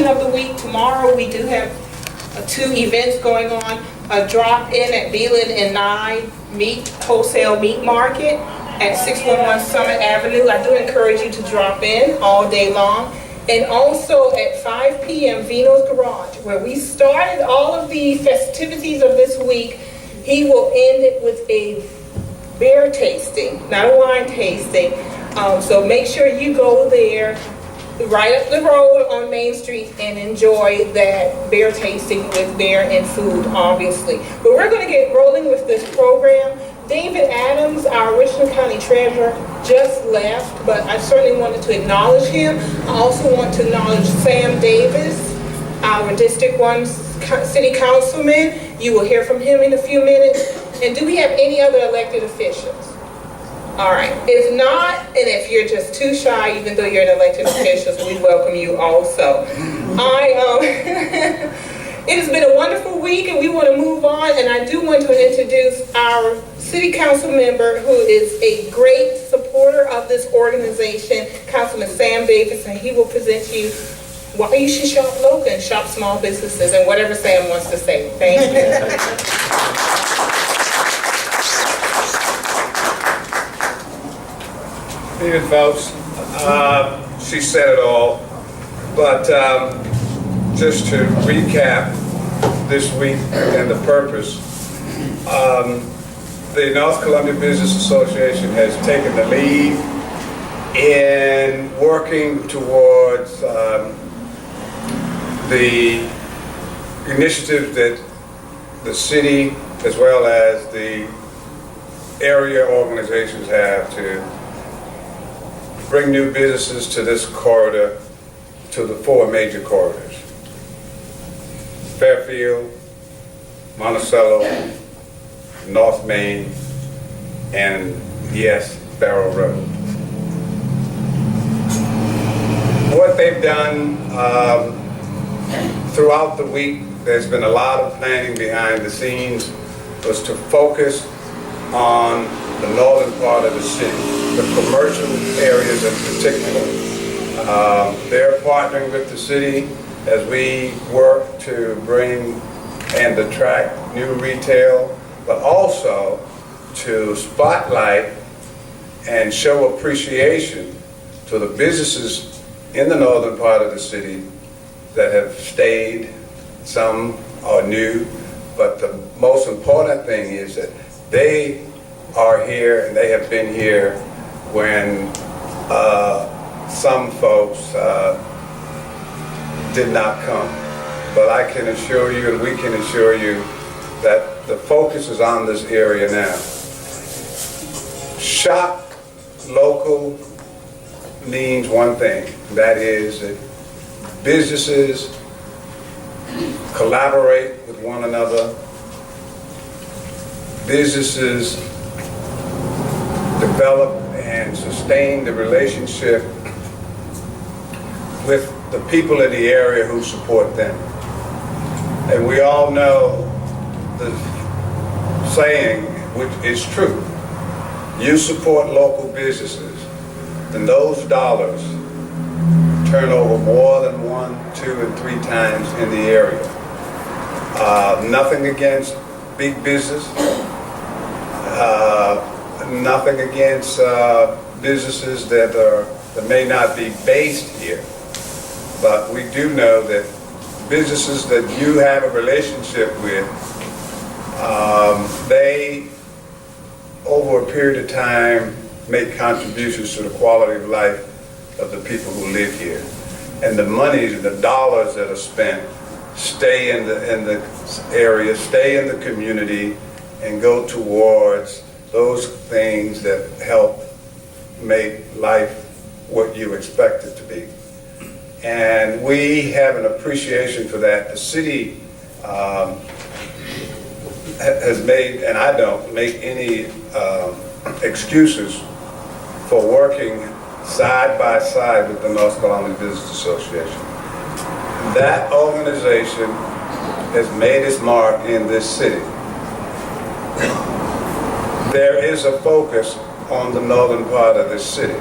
meeting of the week. Tomorrow we do have 2 events going on. A drop-in at Beeland and Nye Wholesale Meat Market at 611 Summit Avenue. I do encourage you to drop in all day long. And also at 5 p.m. Vino's Garage, where we started all of the festivities of this week. He will end it with a beer tasting, not a wine tasting. So make sure you go there, right up the road on Main Street, and enjoy that beer tasting with beer and food, obviously. But we're going to get rolling with this program. David Adams, our Richland County Treasurer, just left, but I certainly wanted to acknowledge him. I also want to acknowledge Sam Davis, our District 1 City Councilman. You will hear from him in a few minutes. And do we have any other elected officials? All right. If not, and if you're just too shy, even though you're an elected official, we welcome you also. It has been a wonderful week, and we want to move on, and I do want to introduce our City Council member who is a great supporter of this organization, Councilman Sam Davis, and he will present to you why you should shop local and shop small businesses, and whatever Sam wants to say. Thank you. Evening, folks. She said it all, but just to recap this week and the purpose, the North Columbia Business Association has taken the lead in working towards the initiative that the city as well as the area organizations have to bring new businesses to this corridor, to the 4 major corridors: Fairfield, Monticello, North Main, and yes, Barrow Road. What they've done throughout the week, there's been a lot of planning behind the scenes, was to focus on the northern part of the city, the commercial areas in particular. They're partnering with the city as we work to bring and attract new retail, but also to spotlight and show appreciation to the businesses in the northern part of the city that have stayed. Some are new, but the most important thing is that they are here and they have been here when some folks did not come. But I can assure you, and we can assure you, that the focus is on this area now. Shop local means one thing, that is that businesses collaborate with one another, businesses develop and sustain the relationship with the people in the area who support them. And we all know the saying, which is true: you support local businesses, then those dollars turn over more than 1, 2, and 3 times in the area. Nothing against big business, nothing against businesses that may not be based here, but we do know that businesses that you have a relationship with, they, over a period of time, make contributions to the quality of life of the people who live here. And the monies and the dollars that are spent stay in the area, stay in the community, and go towards those things that help make life what you expect it to be. And we have an appreciation for that. The city has made, and I don't make any excuses for working side by side with the North Columbia Business Association. That organization has made its mark in this city. There is a focus on the northern part of this city,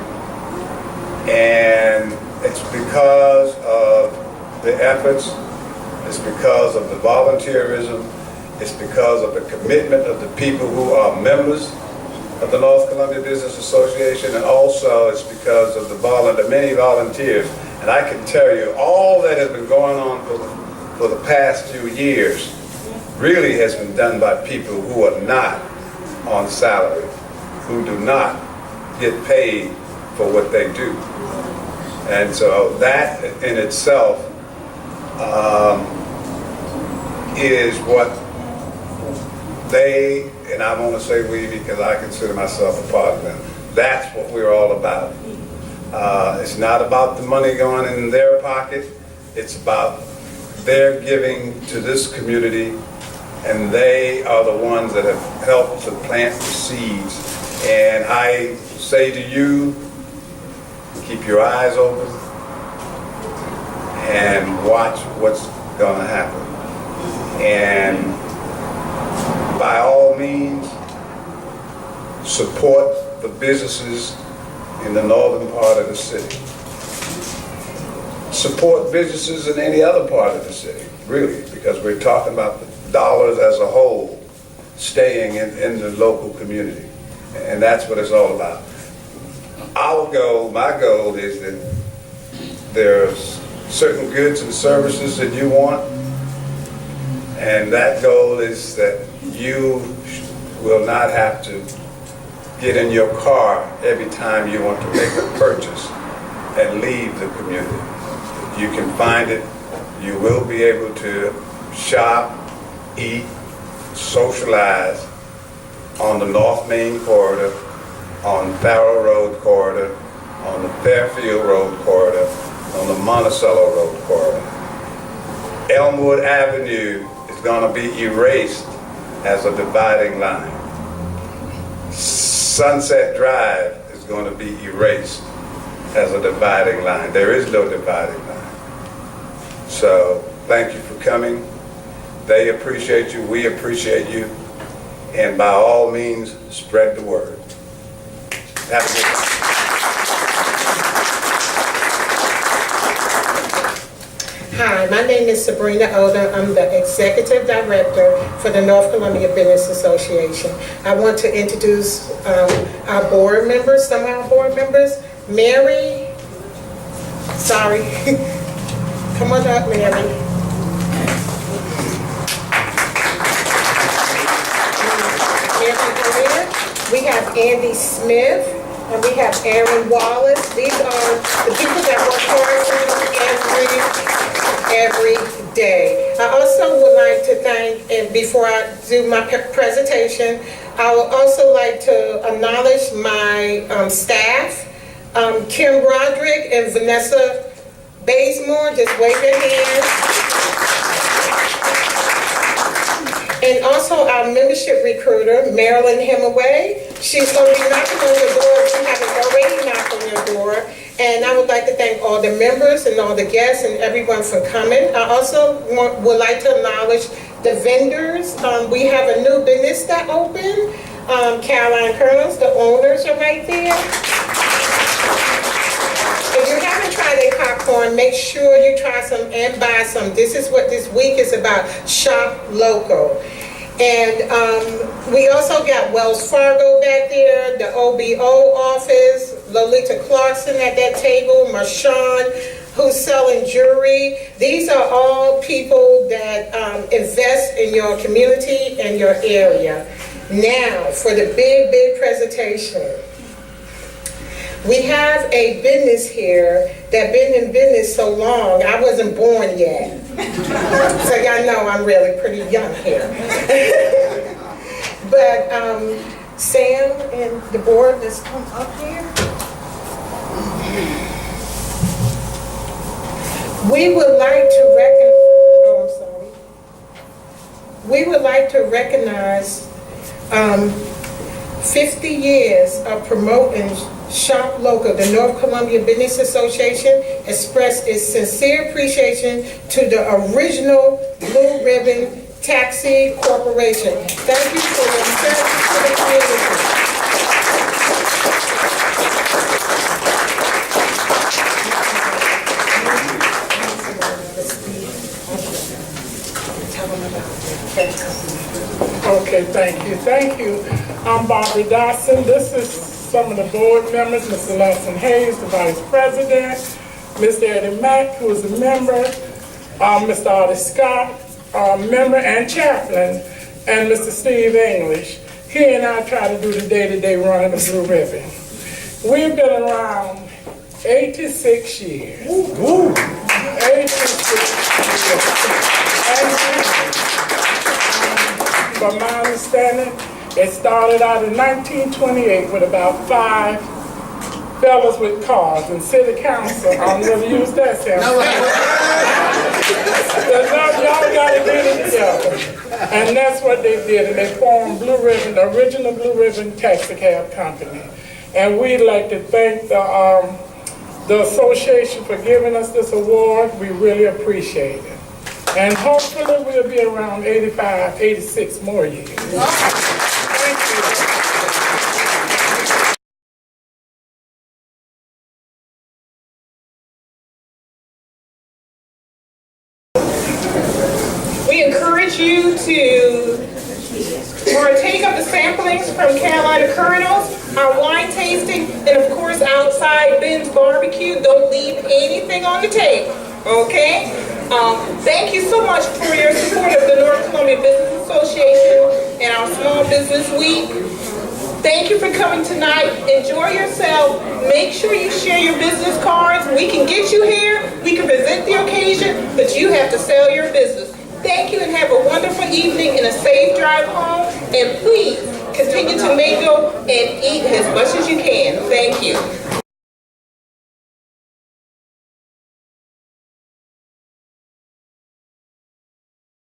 and it's because of the efforts, it's because of the volunteerism, it's because of the commitment of the people who are members of the North Columbia Business Association, and also it's because of the many volunteers. And I can tell you, all that has been going on for the past few years really has been done by people who are not on salary, who do not get paid for what they do. And so that in itself is what they, and I want to say we because I consider myself a part of them, that's what we're all about. It's not about the money going in their pocket, it's about their giving to this community, and they are the ones that have helped to plant the seeds. And I say to you, keep your eyes open and watch what's going to happen. And by all means, support the businesses in the northern part of the city. Support businesses in any other part of the city, really, because we're talking about the dollars as a whole staying in the local community. And that's what it's all about. Our goal, my goal, is that there's certain goods and services that you want, and that goal is that you will not have to get in your car every time you want to make a purchase and leave the community. You can find it. You will be able to shop, eat, socialize on the North Main corridor, on Farrell Road corridor, on the Fairfield Road corridor, on the Monticello Road corridor. Elmwood Avenue is going to be erased as a dividing line. Sunset Drive is going to be erased as a dividing line. There is no dividing line. So thank you for coming. They appreciate you, we appreciate you, and by all means, spread the word. Have a good one. Hi, my name is Sabrina Oda. I'm the Executive Director for the North Columbia Business Association. I want to introduce our board members, some of our board members. Mary, sorry, come on up, Mary. We have Andy Smith, and we have Aaron Wallace. These are the people that work hard every day. I also would like to thank, and before I do my presentation, I would also like to acknowledge my staff, Kim Roderick and Vanessa Bazemore. Just wave your hands. And also our membership recruiter, Marilyn Hemaway. She's going to be knocking on your door if you haven't already knocked on your door. And I would like to thank all the members and all the guests and everyone for coming. I also would like to acknowledge the vendors. We have a new business that opened. Caroline Kernels, the owners are right there. If you haven't tried their popcorn, make sure you try some and buy some. This is what this week is about, shop local. And we also got Wells Fargo back there, the OBO office, Lolita Clarkson at that table, Marshawn, who's selling jewelry. These are all people that invest in your community and your area. Now, for the big presentation. We have a business here that been in business so long, I wasn't born yet. So y'all know I'm really pretty young here. But Sam and the board, let's come up here. We would like to recognize 50 years of promoting Shop Local. The North Columbia Business Association expressed its sincere appreciation to the original Blue Ribbon Taxi Corporation. Thank you for your service to the community. say thank you. Thank you. I'm Barbara Dotson. This is some of the board members, Mr. Lesson Hayes, the Vice President, Mr. Eddie Mack, who is a member, Mr. Artie Scott, member and chaplain, and Mr. Steve English. He and I try to do the day-to-day running of Blue Ribbon. We've been around 86 years. 86 years. From my understanding, it started out in 1928 with about 5 fellas with cars, and city council, I'm gonna use that sample. Y'all gotta get it together. And that's what they did, and they formed Blue Ribbon, the original Blue Ribbon Taxi Cab Company. And we'd like to thank the association for giving us this award. We really appreciate it. And hopefully we'll be around 85, 86 more years. Thank you. We encourage you to partake of the samplings from Carolina Kernels, our wine tasting, and of course outside Ben's Barbecue. Don't leave anything on the table, okay? Thank you so much for your support of the North Columbia Business Association and our Small Business Week. Thank you for coming tonight. Enjoy yourself. Make sure you share your business cards. We can get you here, we can present the occasion, but you have to sell your business. Thank you and have a wonderful evening and a safe drive home. And please continue to mingle and eat as much as you can. Thank you.